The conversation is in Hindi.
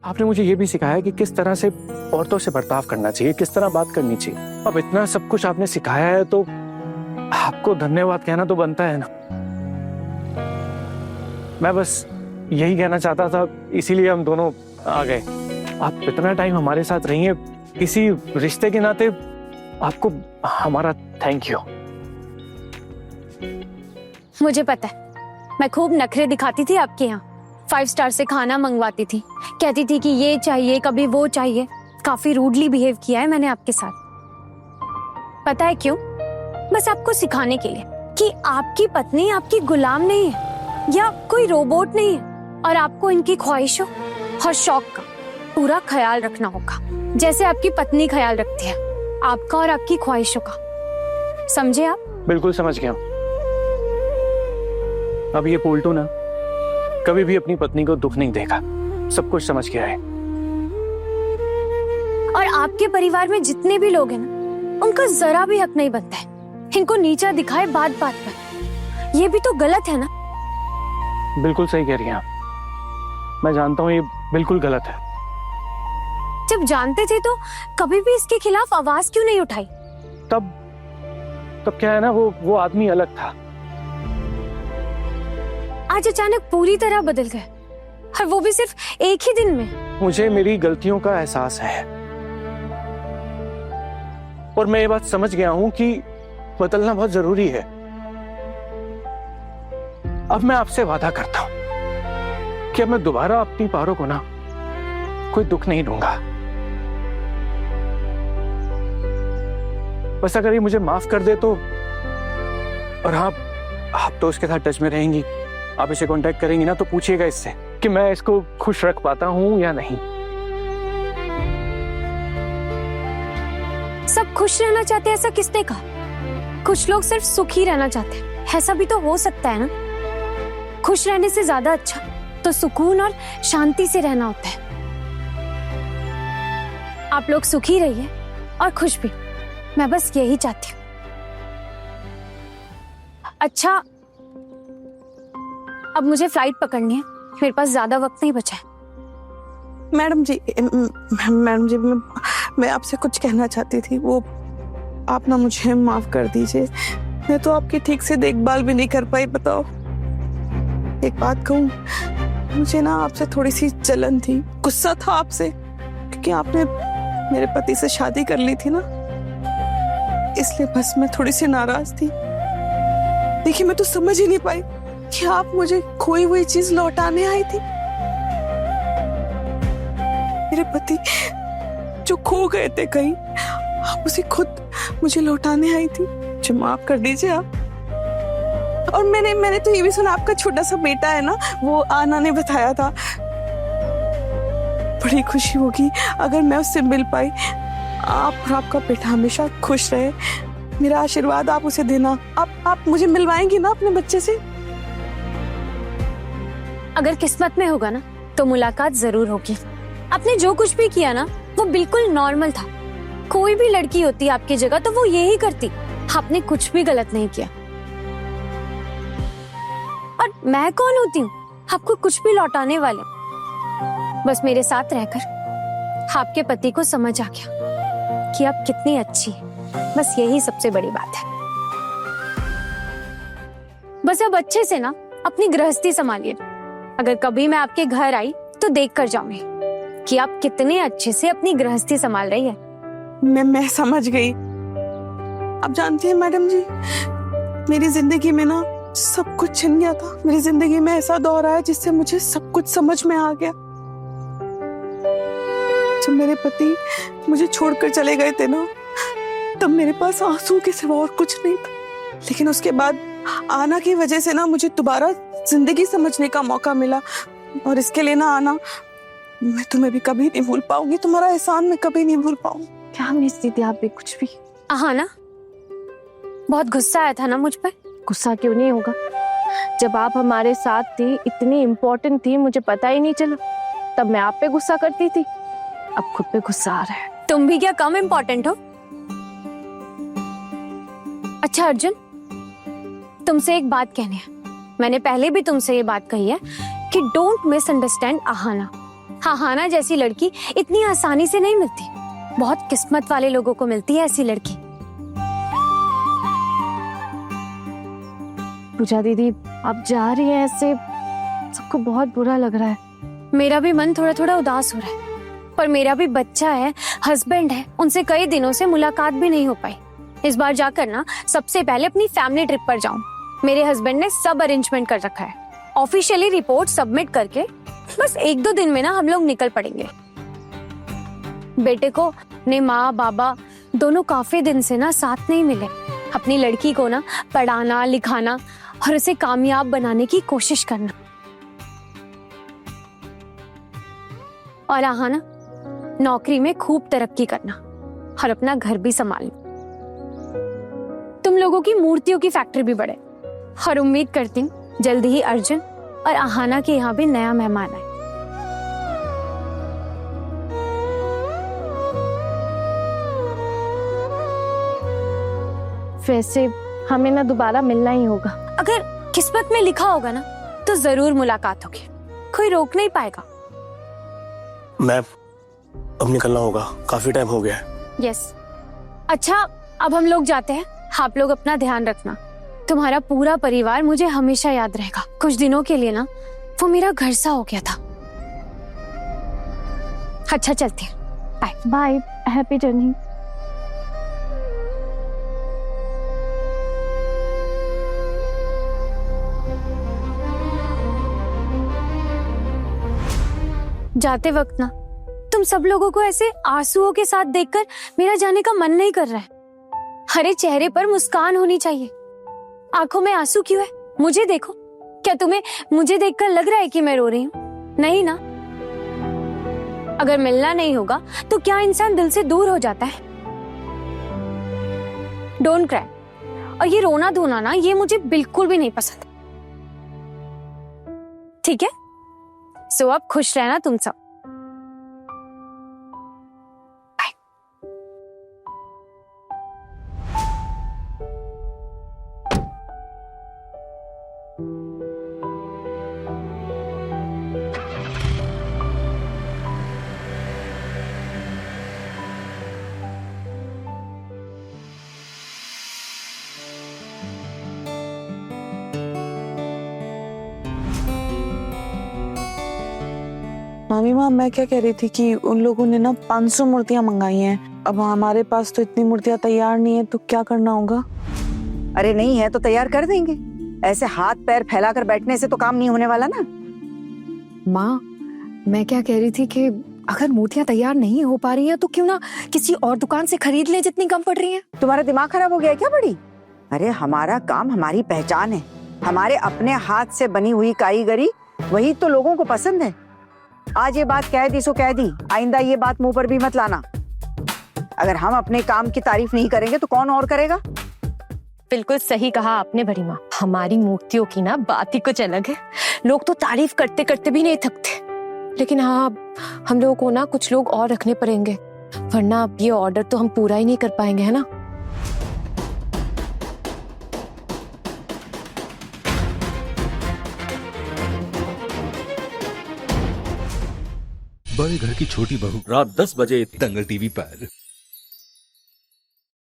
आपने मुझे ये भी सिखाया कि किस तरह से औरतों से बर्ताव करना चाहिए, किस तरह बात करनी चाहिए। अब इतना सब कुछ आपने सिखाया है तो आपको धन्यवाद कहना तो बनता है ना। मैं बस यही कहना चाहता था, इसीलिए हम दोनों आ गए। आप इतना टाइम हमारे साथ रही हैं, किसी रिश्ते के नाते आपको हमारा थैंक यू। मुझे पता है, मैं खूब नखरे दिखाती थी आपके यहाँ। 5 स्टार से खाना मंगवाती थी, कहती थी कि ये चाहिए, कभी वो चाहिए। काफी रूडली बिहेव किया है मैंने आपके साथ। पता है क्यों? बस आपको सिखाने के लिए कि आपकी पत्नी आपकी गुलाम नहीं है या कोई रोबोट नहीं है, और आपको इनकी ख्वाहिशों और शौक का पूरा ख्याल रखना होगा, जैसे आपकी पत्नी ख्याल रखती है आपका और आपकी ख्वाहिशों का। समझे आप? बिल्कुल समझ गया। अब ये पोल्टू ना कभी भी अपनी पत्नी को दुख नहीं देगा, सब कुछ समझ गया है। और आपके परिवार में जितने भी लोग हैं ना, उनका जरा भी हक नहीं बनता है इनको नीचा दिखाए बात बात पर। ये भी तो गलत है ना। बिल्कुल सही कह रही हैं आप, मैं जानता हूँ ये बिल्कुल गलत है। जब जानते थे तो कभी भी इसके खिलाफ आवाज क्यों नहीं उठाई? तब क्या है ना, वो आदमी अलग था। आज अचानक पूरी तरह बदल गए, और वो भी सिर्फ एक ही दिन में। मुझे मेरी गलतियों का एहसास है और मैं ये बात समझ गया हूं कि बदलना बहुत जरूरी है। अब मैं आपसे वादा करता हूं कि अब मैं दोबारा अपनी पारो को ना कोई दुख नहीं दूंगा। बस अगर ये मुझे माफ कर दे तो, और आप तो उसके साथ टच में रहेंगी, आप इसे कांटेक्ट करेंगी ना, तो पूछिएगा इससे कि मैं इसको खुश रख पाता हूं या नहीं। सब खुश रहना चाहते हैं ऐसा किसने कहा? कुछ लोग सिर्फ सुखी रहना चाहते हैं, ऐसा भी तो हो सकता है ना। खुश रहने से ज्यादा अच्छा तो सुकून और शांति से रहना होता है। आप लोग सुखी रहिए और खुश भी, मैं बस यही चाहती हूँ। अच्छा, अब मुझे फ्लाइट पकड़नी है, मेरे पास ज्यादा वक्त नहीं बचा है। मैडम जी, मैं आपसे कुछ कहना चाहती थी। वो आप ना मुझे माफ कर दीजिए, मैं तो आपकी ठीक से देखभाल भी नहीं कर पाई। बताओ, एक बात कहूँ, मुझे ना आपसे थोड़ी सी जलन थी, गुस्सा था आपसे, क्योंकि आपने मेरे पति से शादी कर ली थी ना, इसलिए बस मैं थोड़ी सी नाराज थी। देखिए, मैं तो समझ ही नहीं पाई कि आप मुझे खोई हुई चीज लौटाने आई थी। मेरे पति जो खो गए थे कहीं, आप उसे खुद मुझे लौटाने आई थी। मुझे माफ कर दीजिए आप। और मैंने तो ये भी सुना, आपका छोटा सा बेटा है ना, वो आना ने बताया था। बड़ी खुशी होगी अगर मैं उससे मिल पाई। आप और आपका बेटा हमेशा खुश रहे, मेरा आशीर्वाद आप उसे देना। आप मुझे मिलवाएंगी ना अपने बच्चे से? अगर किस्मत में होगा ना तो मुलाकात जरूर होगी। आपने जो कुछ भी किया ना, वो बिल्कुल नॉर्मल था। कोई भी लड़की होती आपकी जगह तो वो यही करती। आपने कुछ भी गलत नहीं किया। और मैं कौन होती हूँ आपको कुछ भी लौटाने वाले? बस मेरे साथ रहकर आपके पति को समझ आ गया कि आप कितनी अच्छी हैं। बस यही सबसे बड़ी बात है। बस अब अच्छे से ना अपनी गृहस्थी संभालिए। अगर कभी मैं आपके घर आई तो देख कर जाऊंगी कि आप कितने अच्छे से अपनी गृहस्थी संभाल रही है। मैं समझ गई। आप जानती हैं मैडम जी, मेरी जिंदगी में ना सब कुछ छिन गया था। मेरी जिंदगी में ऐसा दौर आया जिससे मुझे सब कुछ समझ में आ गया। जब मेरे पति मुझे छोड़कर चले गए थे ना, तब मेरे पास आंसू के सिवा और कुछ नहीं था। लेकिन उसके बाद आना की वजह से ना मुझे दोबारा जिंदगी समझने का मौका मिला। और इसके लिए ना आना, मैं तुम्हें भी कभी नहीं भूल पाऊंगी। तुम्हारा एहसान मैं कभी नहीं भूल पाऊंगी। क्या मिलती थी आप भी कुछ भी? हाँ ना, बहुत गुस्सा आया था ना मुझ पर। गुस्सा क्यों नहीं होगा, जब आप हमारे साथ थी, इतनी इम्पोर्टेंट थी, मुझे पता ही नहीं चला। तब मैं आप पे गुस्सा करती थी, अब खुद पे गुस्सा आ रहा है। तुम भी क्या कम इम्पोर्टेंट हो? अच्छा अर्जुन, तुमसे एक बात कहनी है। मैंने पहले भी तुमसे ये बात कही है कि डोंट मिसअंडरस्टैंड आहाना। हाहाना जैसी लड़की इतनी आसानी से नहीं मिलती, बहुत किस्मत वाले लोगों को मिलती है ऐसी लड़की। पूजा दीदी आप जा रही हैं ऐसे, सबको बहुत बुरा लग रहा है। मेरा भी मन थोड़ा थोड़ा उदास हो रहा है, पर मेरा भी बच्चा है, हस्बैंड है, उनसे कई दिनों से मुलाकात भी नहीं हो पाई। इस बार जाकर ना सबसे पहले अपनी फैमिली ट्रिप पर जाऊं। मेरे हस्बैंड ने सब अरेंजमेंट कर रखा है, ऑफिशियली रिपोर्ट सबमिट करके बस 1-2 दिन में ना हम लोग निकल पड़ेंगे। बेटे को अपने माँ बाबा दोनों काफी दिन से ना साथ नहीं मिले। अपनी लड़की को ना पढ़ाना लिखाना और उसे कामयाब बनाने की कोशिश करना, और हाँ ना नौकरी में खूब तरक्की करना और अपना घर भी संभालना। तुम लोगों की मूर्तियों की फैक्ट्री भी बढ़े, और उम्मीद करती हूँ जल्दी ही अर्जुन और आहाना के यहाँ भी नया मेहमान आए। वैसे हमें ना दोबारा मिलना ही होगा। अगर किस्मत में लिखा होगा ना तो जरूर मुलाकात होगी, कोई रोक नहीं पाएगा। मैं अब निकलना होगा, काफी टाइम हो गया है। यस। अच्छा अब हम लोग जाते हैं, आप लोग अपना ध्यान रखना। तुम्हारा पूरा परिवार मुझे हमेशा याद रहेगा। कुछ दिनों के लिए ना वो मेरा घर सा हो गया था। अच्छा चलते हैं, बाय बाय, हैप्पी जर्नी। जाते वक्त ना तुम सब लोगों को ऐसे आंसुओं के साथ देखकर मेरा जाने का मन नहीं कर रहा है। हरे चेहरे पर मुस्कान होनी चाहिए, आंखों में आंसू क्यों है? मुझे देखो, क्या तुम्हें मुझे देखकर लग रहा है कि मैं रो रही हूँ? नहीं ना। अगर मिलना नहीं होगा तो क्या इंसान दिल से दूर हो जाता है? Don't cry. और ये रोना धोना ना ये मुझे बिल्कुल भी नहीं पसंद, ठीक है? सो अब खुश रहना तुम सब। मामी माँ, मैं क्या कह रही थी कि उन लोगों ने ना 500 मूर्तियां मंगाई हैं। अब हमारे पास तो इतनी मूर्तियां तैयार नहीं है, तो क्या करना होगा? अरे नहीं है तो तैयार कर देंगे। ऐसे हाथ पैर फैलाकर बैठने से तो काम नहीं होने वाला ना। माँ, मैं क्या कह रही थी कि अगर मूर्तियां तैयार नहीं हो पा रही हैं तो क्यों ना किसी और दुकान से खरीद लें जितनी कम पड़ रही हैं। तुम्हारा दिमाग खराब हो गया है क्या बड़ी? अरे हमारा काम हमारी पहचान है, हमारे अपने हाथ से बनी हुई कारीगरी, वही तो लोगों को पसंद है। आज ये बात कह दी सो कह दी, आइंदा ये बात मुंह पर भी मत लाना। अगर हम अपने काम की तारीफ नहीं करेंगे तो कौन और करेगा? बिल्कुल सही कहा आपने बड़ी माँ, हमारी मूर्तियों की ना बात ही कुछ अलग है। लोग तो तारीफ करते करते भी नहीं थकते। लेकिन हाँ, हम लोगों को ना कुछ लोग और रखने पड़ेंगे, वरना ये ऑर्डर तो हम पूरा ही नहीं कर पाएंगे, है ना? बड़े घर की छोटी बहू रात 10 बजे दंगल टीवी पर।